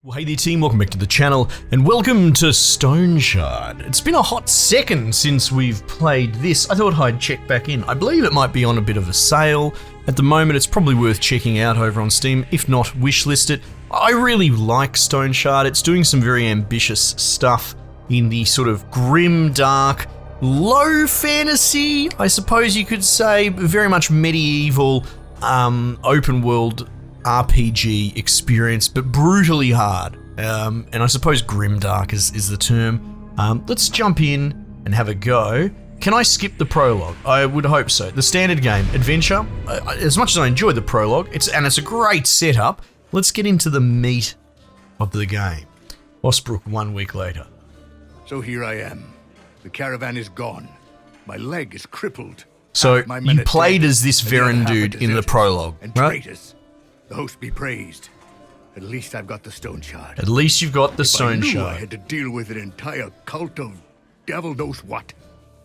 Well, hey there team, welcome back to the channel, and welcome to Stoneshard. It's been a hot second since we've played this. I thought I'd check back in. I believe it might be on a bit of a sale. At the moment, it's probably worth checking out over on Steam. If not, wishlist it. I really like Stoneshard. It's doing some very ambitious stuff in the sort of grim, dark, low fantasy, I suppose you could say, very much medieval, open world RPG experience, but brutally hard. And I suppose grimdark is the term. Let's jump in and have a go. Can I skip the prologue? I would hope so. The standard game, adventure, as much as I enjoyed the prologue, it's a great setup. Let's get into the meat of the game. Osbrook 1 week later. So here I am. The caravan is gone. My leg is crippled. So you played as this Verin dude in the prologue, and right? traitors. The host be praised. At least I've got the Stoneshard. At least you've got the I Stoneshard. had to deal with an entire cult of devil knows what.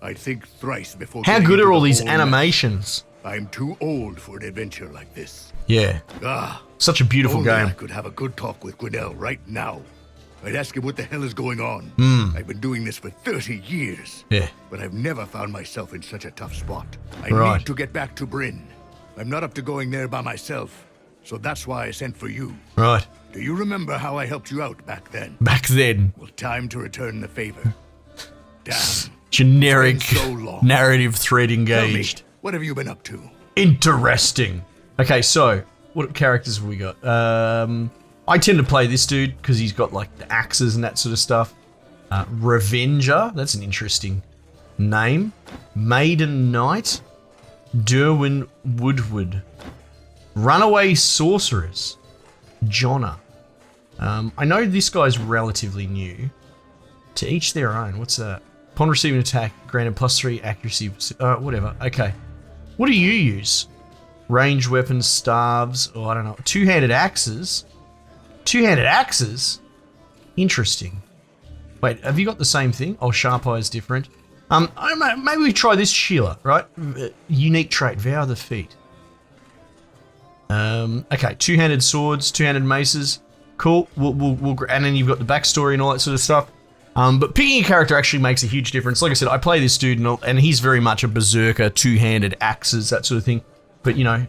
I'd think thrice before. How getting good into are all the these whole animations? mess. I'm too old for an adventure like this. Yeah, such a beautiful Only game. I could have a good talk with Grinnell right now. I'd ask him what the hell is going on. I've been doing this for 30 years. Yeah. But I've never found myself in such a tough spot. I Right. need to get back to Bryn. I'm not up to going there by myself, so that's why I sent for you. Right. Do you remember how I helped you out back then? Back then, Well, time to return the favor. Damn. generic It's been so long. narrative thread Tell me, engaged. what have you been up to? Interesting. Okay, so what characters have we got? I tend to play this dude because he's got like the axes and that sort of stuff. Revenger, that's an interesting name. Maiden Knight. Derwin Woodward. Runaway Sorceress. Jonna. I know this guy's relatively new. To each their own. What's that? Upon receiving attack, granted +3 accuracy. Whatever. Okay. What do you use? Ranged weapons, staves, or I don't know. Two-handed axes? Two-handed axes? Interesting. Wait, have you got the same thing? Oh, Sharp Eye is different. Maybe we try this Sheila, right? Unique trait, Vow the Feet. Okay, two-handed swords, two-handed maces. Cool. And then you've got the backstory and all that sort of stuff. But picking a character actually makes a huge difference. Like I said, I play this dude and he's very much a berserker, two-handed axes, that sort of thing. But, you know,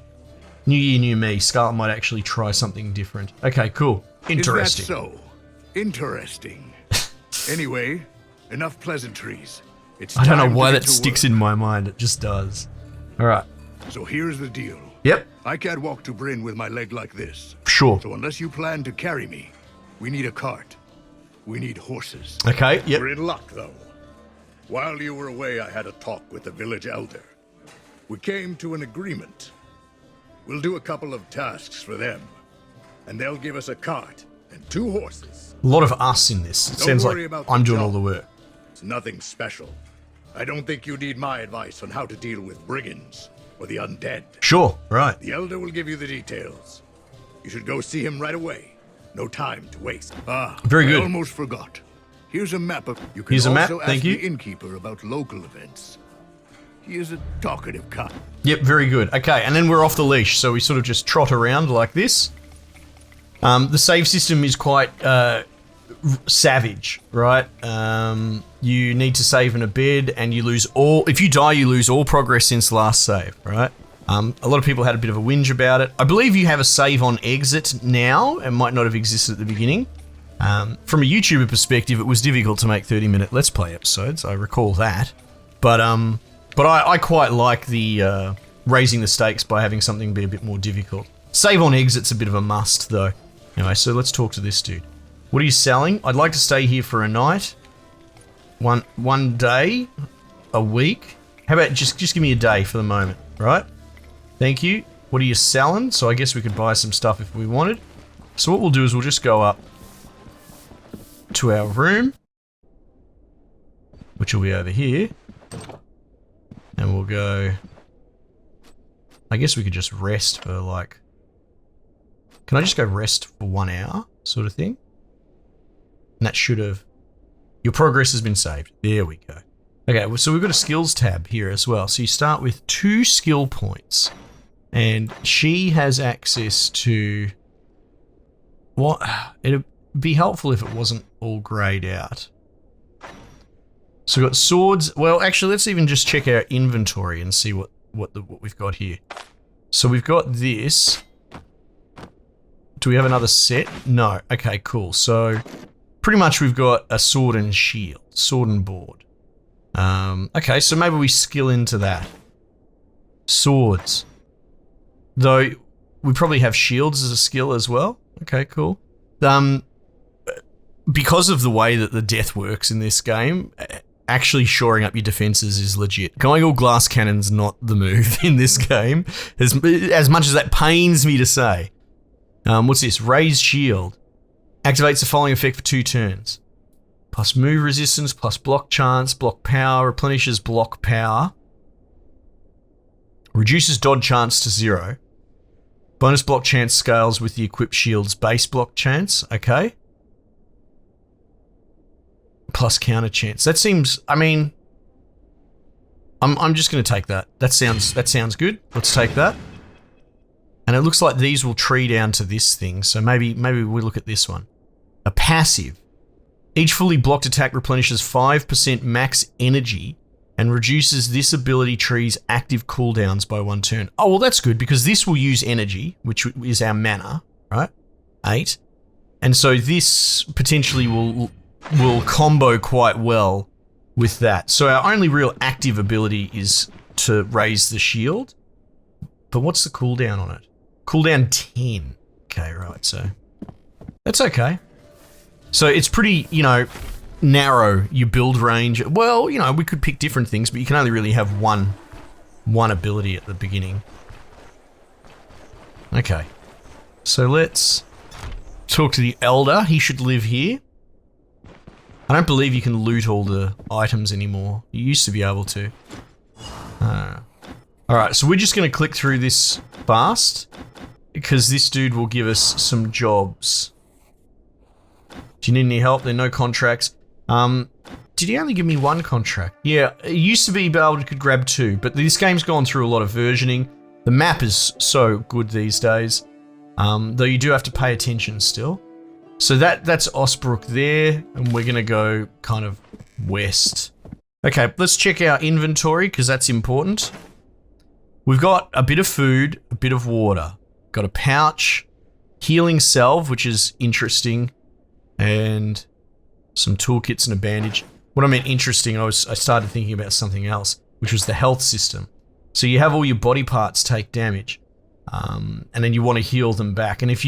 new year, new me. Scarlet might actually try something different. Okay, cool. Interesting. Is that so? Interesting. Anyway, enough pleasantries. It's I don't know time to why get that to sticks work. in my mind. It just does. All right. So here's the deal. Yep. I can't walk to Bryn with my leg like this. Sure. So unless you plan to carry me, we need a cart. We need horses. Okay. Yep. We're in luck, though. While you were away, I had a talk with the village elder. We came to an agreement. We'll do a couple of tasks for them, and they'll give us a cart and 2 horses. A lot of us in this. It Don't sounds worry like about the I'm doing job. all the work. It's nothing special. I don't think you need my advice on how to deal with brigands or the undead. Sure. Right. The elder will give you the details. You should go see him right away. No time to waste. Very good. I almost forgot. Here's a map of. You can Here's a map, also thank ask you. the innkeeper about local events. He is a talkative cop. Yep, very good. Okay, and then we're off the leash, so we sort of just trot around like this. The save system is quite savage, right? You need to save in a bed, and you lose all... If you die, you lose all progress since last save, right? A lot of people had a bit of a whinge about it. I believe you have a save on exit now. It might not have existed at the beginning. From a YouTuber perspective, it was difficult to make 30-minute Let's Play episodes. I recall that. But I quite like the raising the stakes by having something be a bit more difficult. Save on exit's a bit of a must, though. Anyway, so let's talk to this dude. What are you selling? I'd like to stay here for a night. One day, a week. How about just give me a day for the moment, right? Thank you. What are you selling? So I guess we could buy some stuff if we wanted. So what we'll do is we'll just go up to our room, which will be over here. And we'll go... I guess we could just rest for like... Can I just go rest for 1 hour, sort of thing? And that should have... Your progress has been saved. There we go. Okay, so we've got a skills tab here as well. So you start with 2 skill points. And she has access to... What? be helpful if it wasn't all greyed out. So we've got swords. Well, actually, let's even just check our inventory and see what we've got here. So we've got this. Do we have another set? No. Okay, cool. So pretty much we've got a sword and shield, sword and board. Okay, so maybe we skill into that. Swords. Though we probably have shields as a skill as well. Okay, cool. Because of the way that the death works in this game, actually shoring up your defenses is legit. Going all glass cannon's not the move in this game, as much as that pains me to say. What's this? Raised shield. Activates the following effect for 2 turns. Plus move resistance, plus block chance, block power, replenishes block power. Reduces dodge chance to 0. Bonus block chance scales with the equipped shield's base block chance. Okay. Plus counter chance. That seems, I mean, I'm just going to take that. That sounds good. Let's take that. And it looks like these will tree down to this thing. So maybe we look at this one. A passive. Each fully blocked attack replenishes 5% max energy and reduces this ability tree's active cooldowns by 1 turn. Oh, well, that's good because this will use energy, which is our mana, right? 8. And so this potentially will combo quite well with that. So our only real active ability is to raise the shield. But what's the cooldown on it? Cooldown 10. Okay, right, so that's okay. So it's pretty, narrow, your build range. Well, we could pick different things, but you can only really have one ability at the beginning. Okay. So let's talk to the Elder. He should live here. I don't believe you can loot all the items anymore. You used to be able to. Alright, so we're just going to click through this fast, because this dude will give us some jobs. Do you need any help? There are no contracts. Did he only give me 1 contract? Yeah, it used to be able to grab 2, but this game's gone through a lot of versioning. The map is so good these days, though you do have to pay attention still. So that's Osbrook there, and we're going to go kind of west. Okay, let's check our inventory, because that's important. We've got a bit of food, a bit of water. Got a pouch, healing salve, which is interesting, and some toolkits and a bandage. What I meant interesting, I started thinking about something else, which was the health system. So you have all your body parts take damage, and then you want to heal them back. And if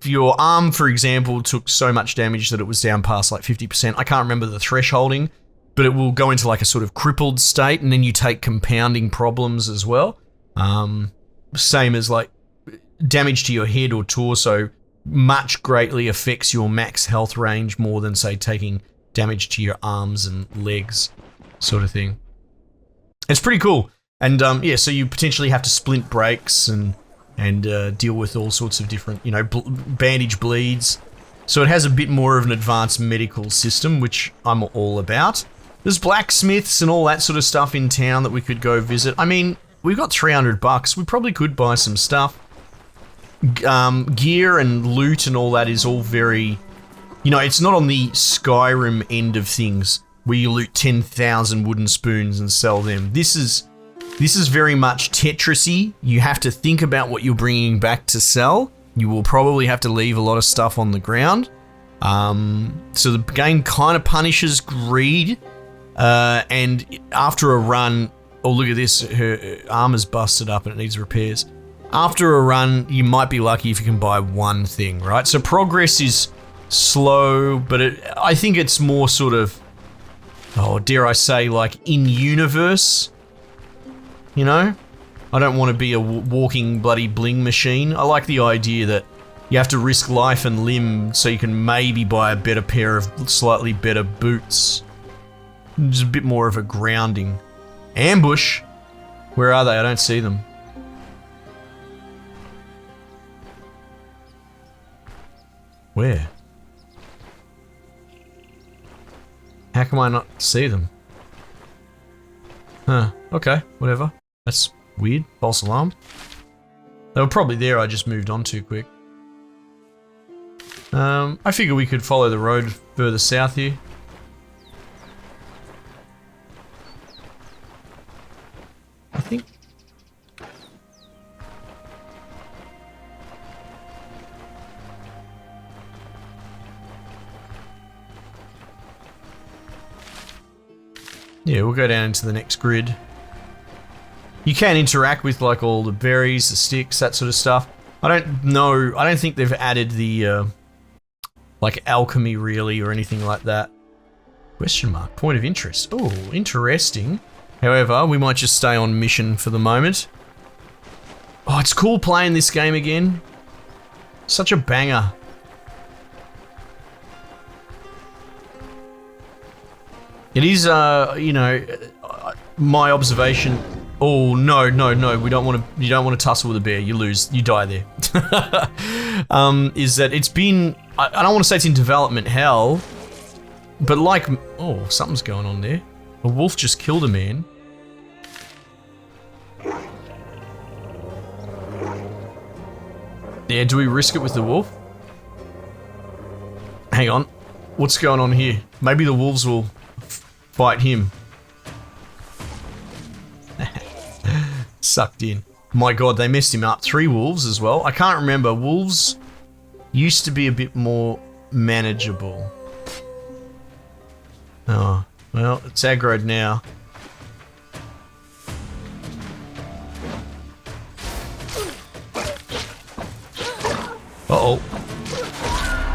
your arm, for example, took so much damage that it was down past like 50%, I can't remember the thresholding, but it will go into like a sort of crippled state, and then you take compounding problems as well. Same as like damage to your head or torso much greatly affects your max health range more than, say, taking damage to your arms and legs, sort of thing. It's pretty cool. And yeah, so you potentially have to splint breaks and deal with all sorts of different, bandage bleeds. So it has a bit more of an advanced medical system, which I'm all about. There's blacksmiths and all that sort of stuff in town that we could go visit. I mean, we've got $300. We probably could buy some stuff. Gear and loot and all that is all very, it's not on the Skyrim end of things where you loot 10,000 wooden spoons and sell them. This is very much Tetris-y. You have to think about what you're bringing back to sell. You will probably have to leave a lot of stuff on the ground. So the game kind of punishes greed. And after a run, oh, look at this, her armor's busted up and it needs repairs. After a run, you might be lucky if you can buy one thing, right? So progress is slow, but I think it's more sort of, dare I say, like in-universe, I don't want to be a walking bloody bling machine. I like the idea that you have to risk life and limb so you can maybe buy a better pair of slightly better boots. Just a bit more of a grounding. Ambush? Where are they? I don't see them. Where? How come I not see them? Huh, okay, whatever. That's weird, false alarm. They were probably there, I just moved on too quick. I figure we could follow the road further south here. I think. Yeah, we'll go down into the next grid. You can interact with like all the berries, the sticks, that sort of stuff. I don't know. I don't think they've added the like alchemy really or anything like that. Question mark. Point of interest. Oh, interesting. However, we might just stay on mission for the moment. Oh, it's cool playing this game again. Such a banger. It is, you know, my observation. Oh no, no, no! We don't want to. You don't want to tussle with a bear. You lose. You die there. Is that it's been? I don't want to say it's in development hell, but like, oh, something's going on there. A wolf just killed a man. Yeah, do we risk it with the wolf? Hang on, what's going on here? Maybe the wolves will fight him. Sucked in. My god, they messed him up. 3 wolves as well. I can't remember. Wolves used to be a bit more manageable. Oh, well, it's aggroed now. Uh-oh.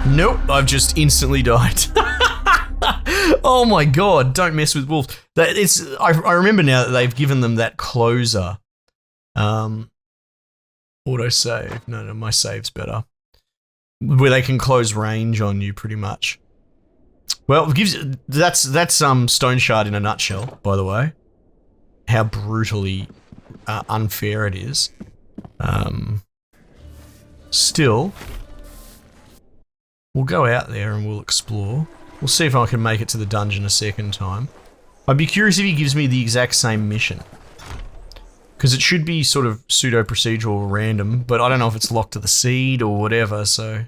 Nope, I've just instantly died. Oh my god, don't mess with wolves. I remember now that they've given them that closer. Autosave. No, my save's better. Where they can close range on you pretty much. Well, it gives that's Stoneshard in a nutshell, by the way. How brutally unfair it is. Still, we'll go out there and we'll explore. We'll see if I can make it to the dungeon a second time. I'd be curious if he gives me the exact same mission. Because it should be sort of pseudo-procedural or random, but I don't know if it's locked to the seed or whatever, so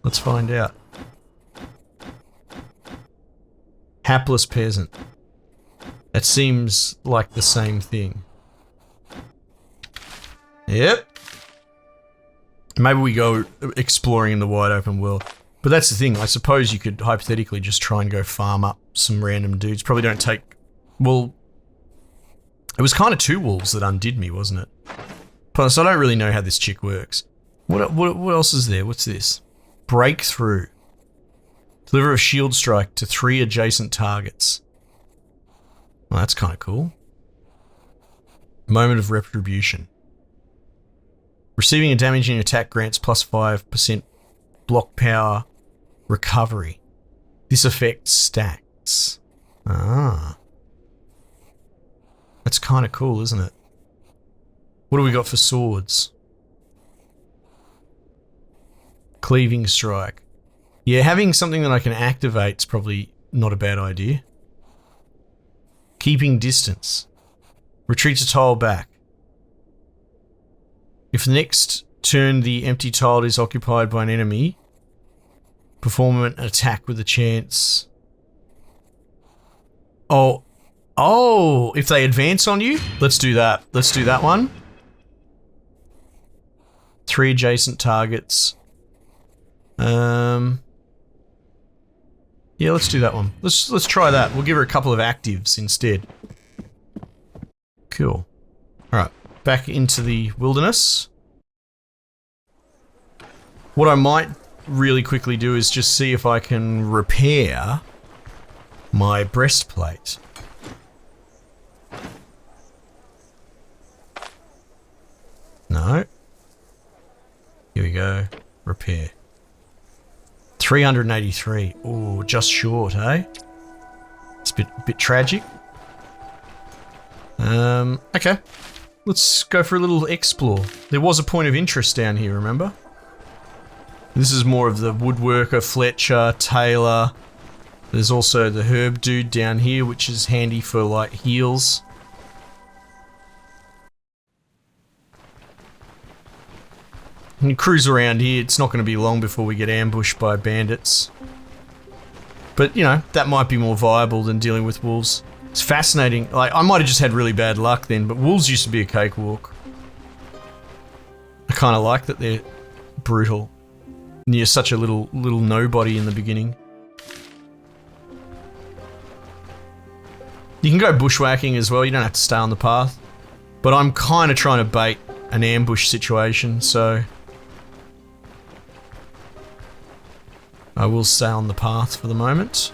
let's find out. Hapless peasant. That seems like the same thing. Yep. Maybe we go exploring in the wide open world. But that's the thing, I suppose you could hypothetically just try and go farm up some random dudes. Probably don't take... Well, it was kind of 2 wolves that undid me, wasn't it? Plus, I don't really know how this chick works. What else is there? What's this? Breakthrough. Deliver a shield strike to 3 adjacent targets. Well, that's kind of cool. Moment of retribution. Receiving a damaging attack grants plus 5% block power recovery. This effect stacks. Ah. That's kind of cool, isn't it? What do we got for swords? Cleaving strike. Yeah, having something that I can activate is probably not a bad idea. Keeping distance. Retreat a tile back. If the next turn the empty tile is occupied by an enemy, perform an attack with a chance. Oh, if they advance on you? Let's do that. Let's do that one. 3 adjacent targets. Yeah, let's do that one. Let's try that. We'll give her a couple of actives instead. Cool. Alright, back into the wilderness. What I might really quickly do is just see if I can repair my breastplate. No. Here we go. Repair. 383. Oh, just short, eh? It's a bit tragic. Okay. Let's go for a little explore. There was a point of interest down here, remember? This is more of the woodworker, Fletcher, tailor. There's also the herb dude down here, which is handy for like heals. And you cruise around here, it's not going to be long before we get ambushed by bandits. But, you know, that might be more viable than dealing with wolves. It's fascinating. Like, I might have just had really bad luck then, but wolves used to be a cakewalk. I kind of like that they're brutal. And you're such a little nobody in the beginning. You can go bushwhacking as well, you don't have to stay on the path. But I'm kind of trying to bait an ambush situation, so I will stay on the path for the moment.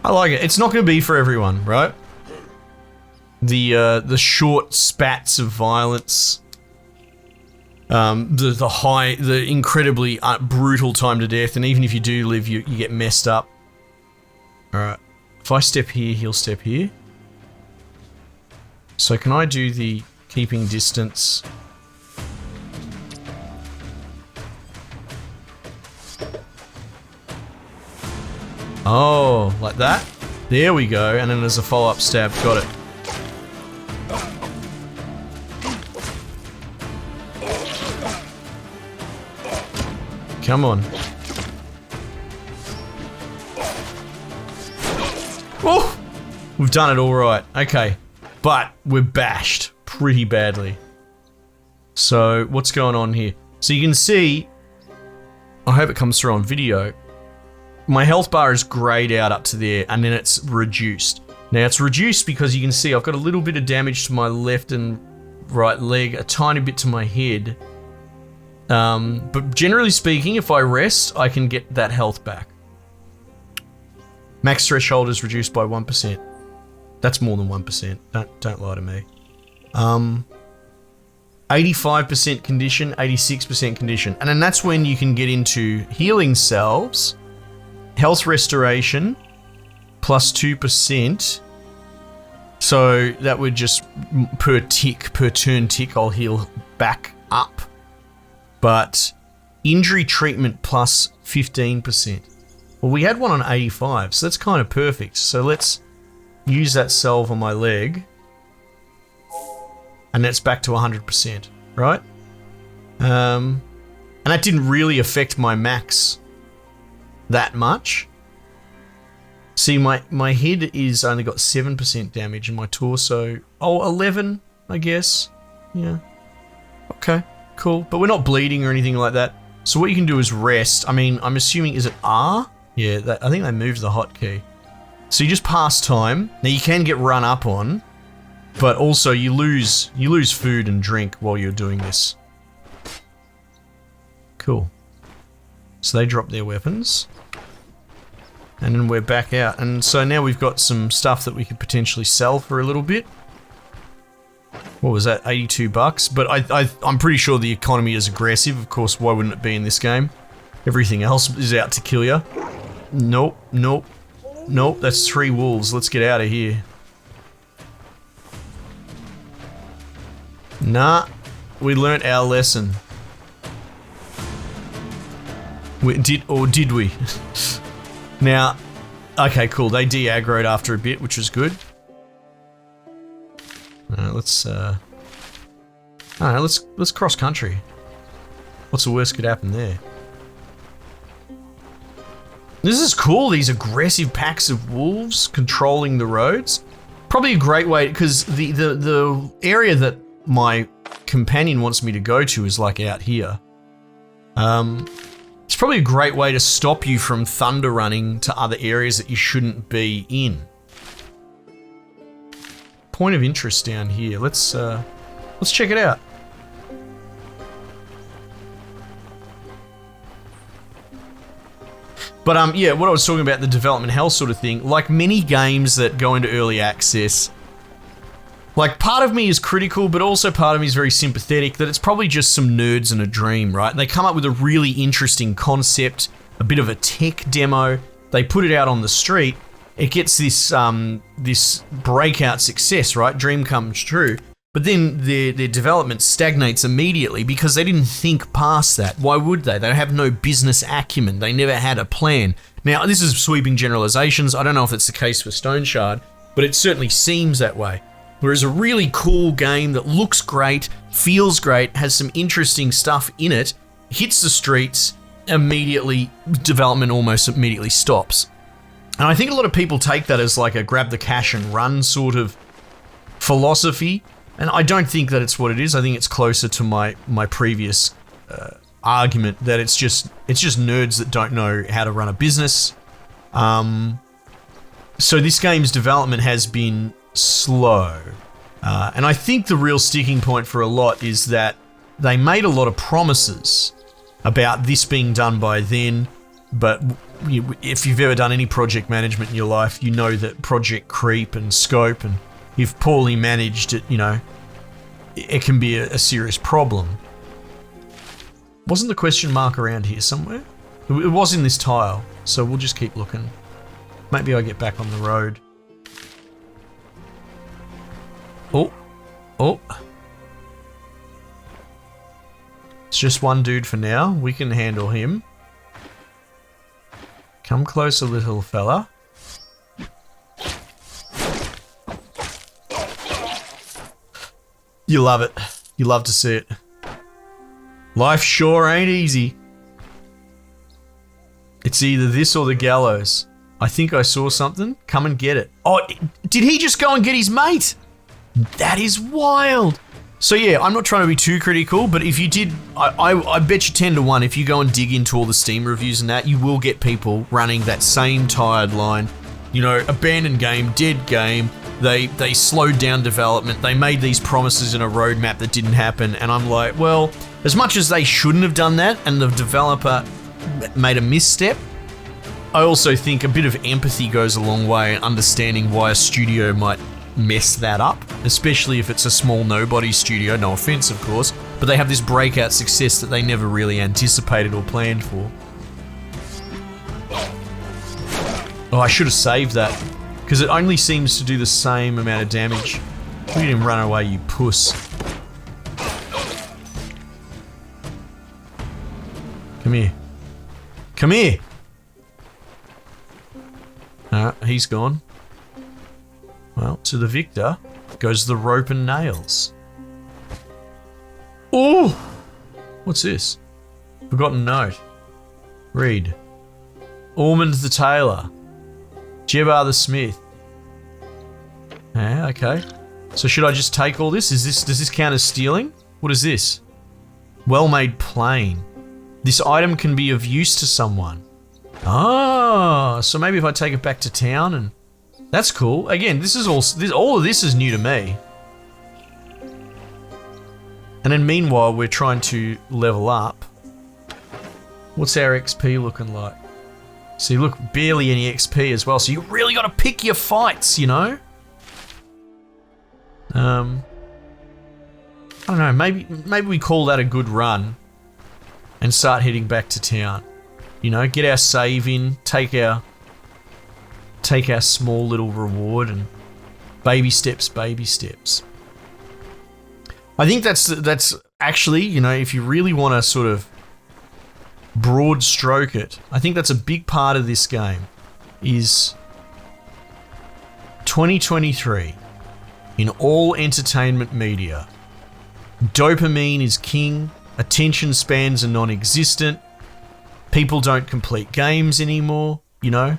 I like it. It's not going to be for everyone, right? The short spats of violence, the incredibly brutal time to death, and even if you do live, you get messed up. All right. If I step here, he'll step here. So can I do the keeping distance? Oh, like that? There we go, and then there's a follow-up stab. Got it. Come on. Oh! We've done it all right. Okay. But we're bashed pretty badly. So, what's going on here? So you can see, I hope it comes through on video, my health bar is grayed out up to there, and then it's reduced. Now it's reduced because you can see I've got a little bit of damage to my left and right leg, a tiny bit to my head. But generally speaking, if I rest, I can get that health back. Max threshold is reduced by 1%. That's more than 1%. Don't lie to me. 85% condition, 86% condition. And then that's when you can get into healing salves, health restoration, plus 2%. So that would just, per turn tick, I'll heal back up. But injury treatment plus 15%. Well, we had one on 85, so that's kind of perfect. So let's use that salve on my leg. And that's back to 100%, right? And that didn't really affect my max that much. See, my head is only got 7% damage and my torso, 11, I guess. Yeah. Okay, cool. But we're not bleeding or anything like that. So what you can do is rest. I mean, I'm assuming, is it R? Yeah, I think they moved the hotkey. So you just pass time. Now you can get run up on, but also you lose food and drink while you're doing this. Cool. So they drop their weapons. And then we're back out. And so now we've got some stuff that we could potentially sell for a little bit. What was that? 82 bucks? But I'm pretty sure the economy is aggressive. Of course, why wouldn't it be in this game? Everything else is out to kill you. Nope, nope, nope. That's 3 wolves. Let's get out of here. Nah, we learnt our lesson. Did we? Now, okay, cool. They de-aggroed after a bit, which was good. Let's cross country. What's the worst could happen there? This is cool. These aggressive packs of wolves controlling the roads. Probably a great way, because the area that my companion wants me to go to is like out here. It's probably a great way to stop you from thunder running to other areas that you shouldn't be in. Point of interest down here. Let's check it out. But yeah, what I was talking about, the development hell sort of thing, like many games that go into early access, like part of me is critical, but also part of me is very sympathetic that it's probably just some nerds in a dream, right? They come up with a really interesting concept, a bit of a tech demo, they put it out on the street, it gets this this breakout success, right? Dream comes true. But then their development stagnates immediately because they didn't think past that. Why would they? They have no business acumen. They never had a plan. Now, this is sweeping generalizations. I don't know if it's the case for Stoneshard, but it certainly seems that way. Whereas a really cool game that looks great, feels great, has some interesting stuff in it, hits the streets, immediately, development almost immediately stops. And I think a lot of people take that as like a grab the cash and run sort of philosophy. And I don't think that it's what it is. I think it's closer to my previous argument that it's just nerds that don't know how to run a business. So this game's development has been slow. And I think the real sticking point for a lot is that they made a lot of promises about this being done by then, but if you've ever done any project management in your life, you know that project creep and scope, and if poorly managed, it can be a serious problem. Wasn't the question mark around here somewhere? It was in this tile, so we'll just keep looking. Maybe I get back on the road. Oh. It's just one dude for now. We can handle him. Come closer, little fella. You love it. You love to see it. Life sure ain't easy. It's either this or the gallows. I think I saw something. Come and get it. Oh, did he just go and get his mate? That is wild. So yeah, I'm not trying to be too critical, but if you did, I bet you 10 to 1, if you go and dig into all the Steam reviews and that, you will get people running that same tired line. You know, abandoned game, dead game, they slowed down development, they made these promises in a roadmap that didn't happen, and I'm like, well, as much as they shouldn't have done that and the developer made a misstep, I also think a bit of empathy goes a long way in understanding why a studio might mess that up, especially if it's a small nobody studio, no offense of course, but they have this breakout success that they never really anticipated or planned for. Oh, I should have saved that, because it only seems to do the same amount of damage. Look at him run away, you puss. Come here. Come here! He's gone. Well, to the victor goes the rope and nails. Oh! What's this? Forgotten note. Read. Ormond the tailor. Jebbar the smith. Okay. So should I just take all this? Does this count as stealing? What is this? Well-made plane. This item can be of use to someone. Ah, so maybe if I take it back to town and... That's cool. Again, all of this is new to me. And then meanwhile, we're trying to level up. What's our XP looking like? See, look, barely any XP as well. So you really got to pick your fights, you know? I don't know. Maybe we call that a good run and start heading back to town. You know, get our save in, take our small little reward, and baby steps. I think that's actually, you know, if you really want to sort of broad stroke it, I think that's a big part of this game is 2023 in all entertainment media. Dopamine is king, attention spans are non-existent, people don't complete games anymore, you know?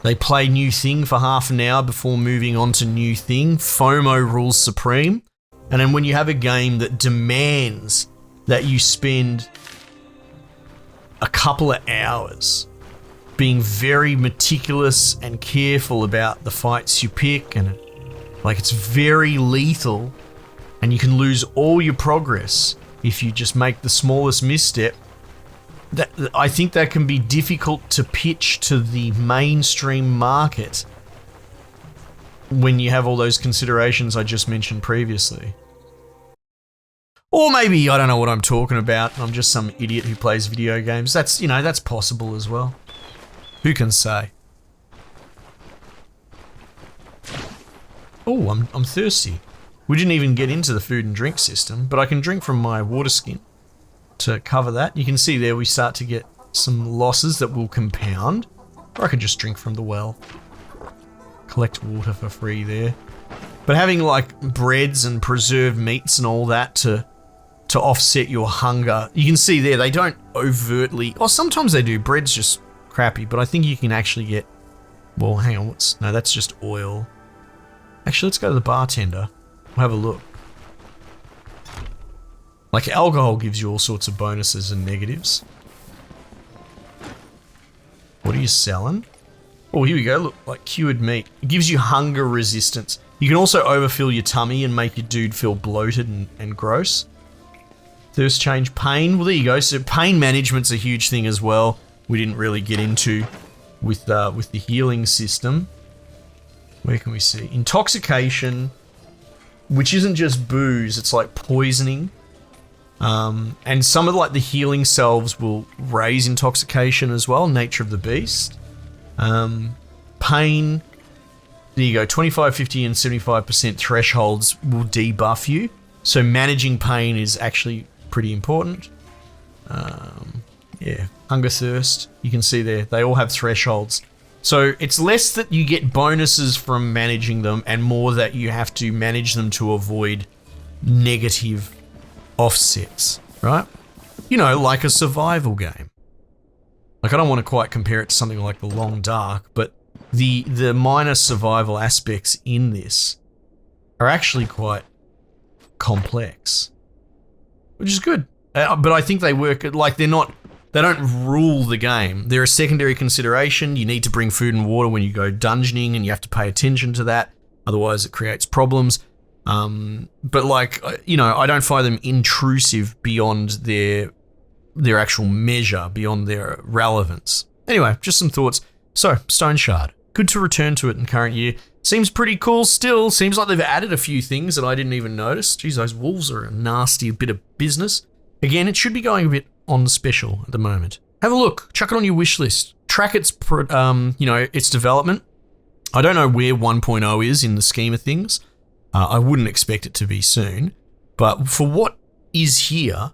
They play new thing for half an hour before moving on to new thing. FOMO rules supreme. And then when you have a game that demands that you spend a couple of hours being very meticulous and careful about the fights you pick, and like it's very lethal, and you can lose all your progress if you just make the smallest misstep, that I think that can be difficult to pitch to the mainstream market when you have all those considerations I just mentioned previously. Or maybe I don't know what I'm talking about. I'm just some idiot who plays video games. That's, you know, that's possible as well. Who can say? Oh, I'm thirsty. We didn't even get into the food and drink system, but I can drink from my water skin to cover that. You can see there we start to get some losses that will compound. Or I could just drink from the well. Collect water for free there. But having like breads and preserved meats and all that to offset your hunger, you can see there they don't overtly, or sometimes they do. Bread's just crappy, but I think you can actually get, well, hang on, no, that's just oil. Actually, let's go to the bartender. We'll have a look. Like alcohol gives you all sorts of bonuses and negatives. What are you selling? Oh, here we go. Look, like cured meat. It gives you hunger resistance. You can also overfill your tummy and make your dude feel bloated and gross. Thirst change pain. Well, there you go. So pain management's a huge thing as well. We didn't really get into with the healing system. Where can we see? Intoxication, which isn't just booze. It's like poisoning. And some of the healing salves will raise intoxication as well, nature of the beast. Pain, there you go, 25, 50 and 75% thresholds will debuff you. So managing pain is actually pretty important. Yeah, hunger, thirst, you can see there, they all have thresholds. So it's less that you get bonuses from managing them and more that you have to manage them to avoid negative offsets, right? You know, like a survival game. Like, I don't want to quite compare it to something like The Long Dark, but the minor survival aspects in this are actually quite complex, which is good. But I think they work, like, they don't rule the game. They're a secondary consideration. You need to bring food and water when you go dungeoning, and you have to pay attention to that. Otherwise, it creates problems. But like, you know, I don't find them intrusive beyond their actual measure, beyond their relevance. Anyway, just some thoughts. So, Stoneshard. Good to return to it in current year. Seems pretty cool still. Seems like they've added a few things that I didn't even notice. Geez, those wolves are a nasty bit of business. Again, it should be going a bit on the special at the moment. Have a look. Chuck it on your wish list. Track its, its development. I don't know where 1.0 is in the scheme of things. I wouldn't expect it to be soon. But for what is here,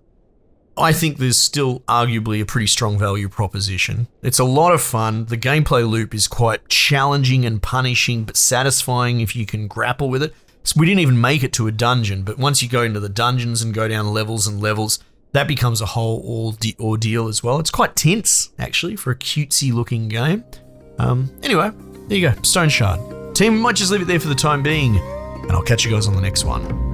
I think there's still arguably a pretty strong value proposition. It's a lot of fun. The gameplay loop is quite challenging and punishing, but satisfying if you can grapple with it. So we didn't even make it to a dungeon, but once you go into the dungeons and go down levels and levels, that becomes a whole ordeal as well. It's quite tense, actually, for a cutesy looking game. Anyway, there you go, Stoneshard. Team, we might just leave it there for the time being, and I'll catch you guys on the next one.